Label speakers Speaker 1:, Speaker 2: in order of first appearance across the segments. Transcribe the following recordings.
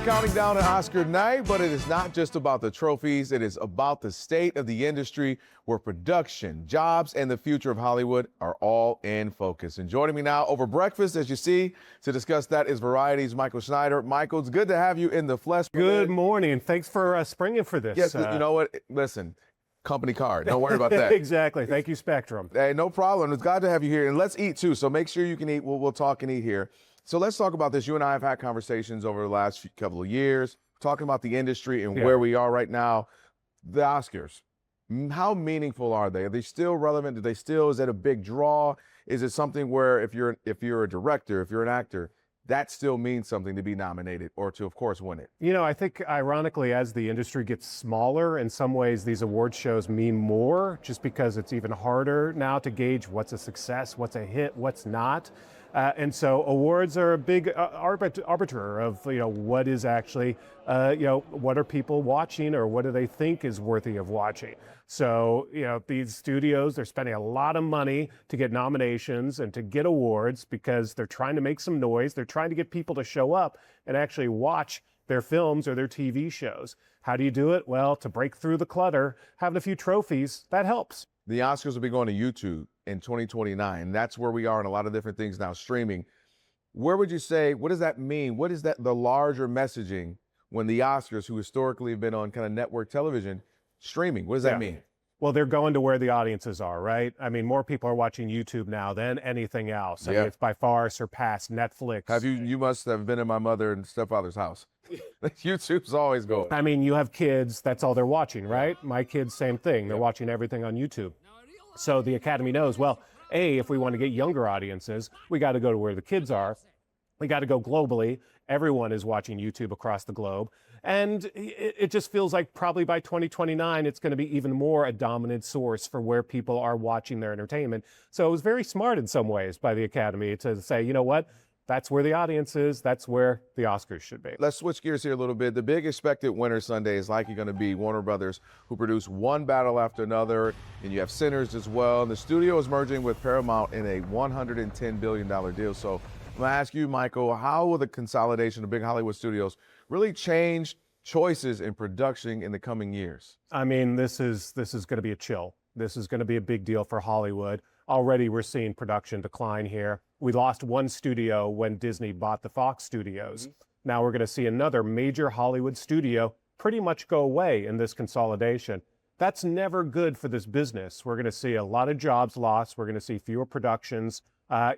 Speaker 1: counting down to Oscar night, but it is not just about the trophies. It is about the state of the industry where production, jobs, and the future of Hollywood are all in focus. And joining me now over breakfast, as you see, to discuss that is Variety's Michael Schneider. Michael, it's good to have you in the flesh.
Speaker 2: Good morning. Thanks for springing for this.
Speaker 1: Yes, you know what? Listen, company card. Don't worry about that.
Speaker 2: Exactly. Thank you, Spectrum.
Speaker 1: Hey, no problem. It's glad to have you here. And let's eat, too. So make sure you can eat. We'll talk and eat here. So let's talk about this. You and I have had conversations over the last couple of years, talking about the industry and where we are right now. The Oscars, how meaningful are they? Are they still relevant? Is that a big draw? Is it something where if you're a director, if you're an actor, that still means something to be nominated or to, of course, win it?
Speaker 2: You know, I think ironically, as the industry gets smaller, in some ways, these award shows mean more just because it's even harder now to gauge what's a success, what's a hit, what's not. And so awards are a big arbiter of, what is actually, what are people watching or what do they think is worthy of watching? So, these studios, they're spending a lot of money to get nominations and to get awards because they're trying to make some noise. They're trying to get people to show up and actually watch their films or their TV shows. How do you do it? Well, to break through the clutter, having a few trophies, that helps.
Speaker 1: The Oscars will be going to YouTube in 2029. That's where we are in a lot of different things now, streaming. Where would you say, what does that mean? What is that, the larger messaging when the Oscars, who historically have been on kind of network television, streaming? What does that mean?
Speaker 2: Well, they're going to where the audiences are, right? I mean, more people are watching YouTube now than anything else. I mean, it's by far surpassed Netflix.
Speaker 1: You must have been in my mother and stepfather's house. YouTube's always going.
Speaker 2: I mean, you have kids, that's all they're watching, right? My kids, same thing. They're watching everything on YouTube. So the Academy knows, well, if we want to get younger audiences, we got to go to where the kids are. We got to go globally. Everyone is watching YouTube across the globe. And it just feels like probably by 2029, it's going to be even more a dominant source for where people are watching their entertainment. So it was very smart in some ways by the Academy to say, you know what? That's where the audience is. That's where the Oscars should be.
Speaker 1: Let's switch gears here a little bit. The big expected winner Sunday is likely going to be Warner Brothers, who produced one battle after another. And you have Sinners as well. And the studio is merging with Paramount in a $110 billion deal. So I'm going to ask you, Michael, how will the consolidation of big Hollywood studios really change choices in production in the coming years?
Speaker 2: I mean, this is going to be a chill. This is going to be a big deal for Hollywood. Already we're seeing production decline here. We lost one studio when Disney bought the Fox studios. Now we're going to see another major Hollywood studio pretty much go away in this consolidation. That's never good for this business. We're going to see a lot of jobs lost. We're going to see fewer productions,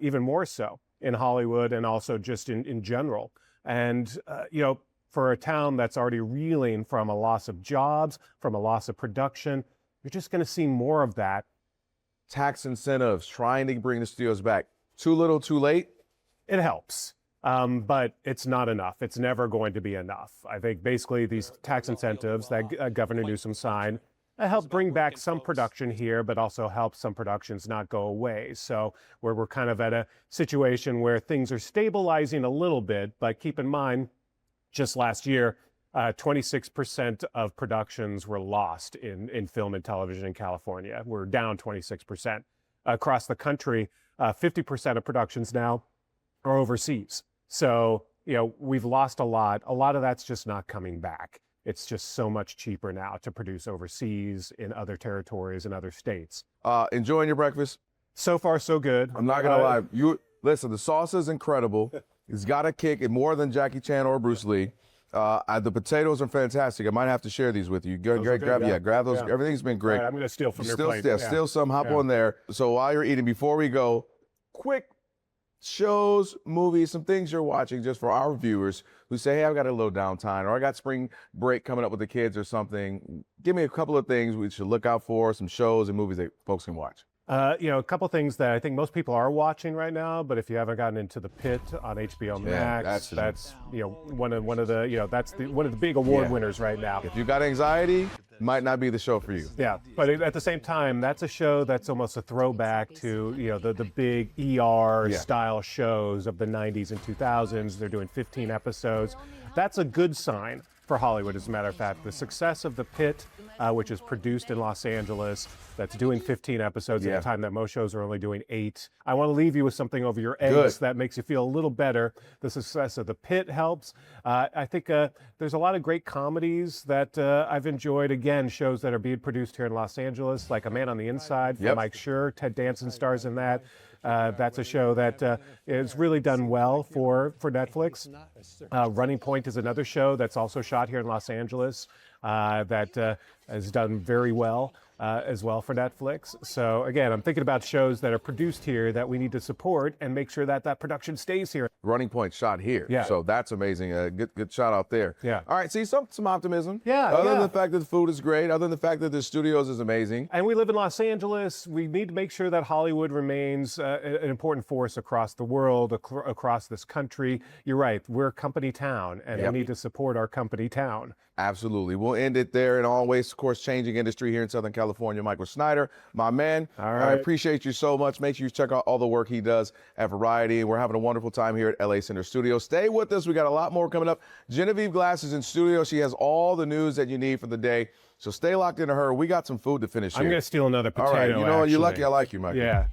Speaker 2: even more so in Hollywood and also just in general. And, for a town that's already reeling from a loss of jobs, from a loss of production, you're just going to see more of that.
Speaker 1: Tax incentives, trying to bring the studios back. Too little, too late?
Speaker 2: It helps, but it's not enough. It's never going to be enough. I think basically these tax incentives that Governor Newsom signed help bring back some production here, but also help some productions not go away. So we're kind of at a situation where things are stabilizing a little bit, but keep in mind, just last year, 26% of productions were lost in film and television in California. We're down 26%. Across the country, 50% of productions now are overseas. So, we've lost a lot. A lot of that's just not coming back. It's just so much cheaper now to produce overseas in other territories and other states.
Speaker 1: Enjoying your breakfast?
Speaker 2: So far, so good.
Speaker 1: I'm not going to lie. Listen, the sauce is incredible. It's got a kick, and more than Jackie Chan or Bruce Lee. The potatoes are fantastic. I might have to share these with you. Grab those. Yeah. Everything's been great.
Speaker 2: Right, I'm going to steal from your plate.
Speaker 1: Steal some, hop on there. So while you're eating, before we go, quick shows, movies, some things you're watching just for our viewers who say, hey, I've got a little downtime or I got spring break coming up with the kids or something. Give me a couple of things we should look out for, some shows and movies that folks can watch.
Speaker 2: A couple things that I think most people are watching right now, but if you haven't gotten into The Pit on HBO Max, that's one of the big award winners right now.
Speaker 1: If you got anxiety, might not be the show for you.
Speaker 2: Yeah, but at the same time, that's a show that's almost a throwback to the big ER style shows of the 90s and 2000s. They're doing 15 episodes. That's a good sign. for Hollywood, as a matter of fact. The success of The Pit, which is produced in Los Angeles, that's doing 15 episodes at a time that most shows are only doing 8. I want to leave you with something over your eggs that makes you feel a little better. The success of The Pit helps. I think there's a lot of great comedies that I've enjoyed. Again, shows that are being produced here in Los Angeles, like A Man on the Inside from Mike Schur. Ted Danson stars in that. That's a show that is really done well for Netflix. Running Point is another show that's also shot here in Los Angeles that has done very well as well for Netflix. So again, I'm thinking about shows that are produced here that we need to support and make sure that that production stays here.
Speaker 1: Running Point shot here.
Speaker 2: Yeah.
Speaker 1: So that's amazing. Good shout out there.
Speaker 2: Yeah.
Speaker 1: All right. See, some optimism.
Speaker 2: Yeah.
Speaker 1: Other than the fact that the food is great, other than the fact that the studios is amazing.
Speaker 2: And we live in Los Angeles. We need to make sure that Hollywood remains an important force across the world, across this country. You're right. We're a company town, and we need to support our company town.
Speaker 1: Absolutely. We'll end it there. And always, of course, changing industry here in Southern California. Michael Schneider, my man.
Speaker 2: All right.
Speaker 1: I appreciate you so much. Make sure you check out all the work he does at Variety. We're having a wonderful time here at LA Center Studios. Stay with us. We got a lot more coming up. Genevieve Glass is in studio. She has all the news that you need for the day. So stay locked into her. We got some food to finish here.
Speaker 2: I'm going to steal another potato.
Speaker 1: All right. You know, you're lucky I like you, Michael.
Speaker 2: Yeah.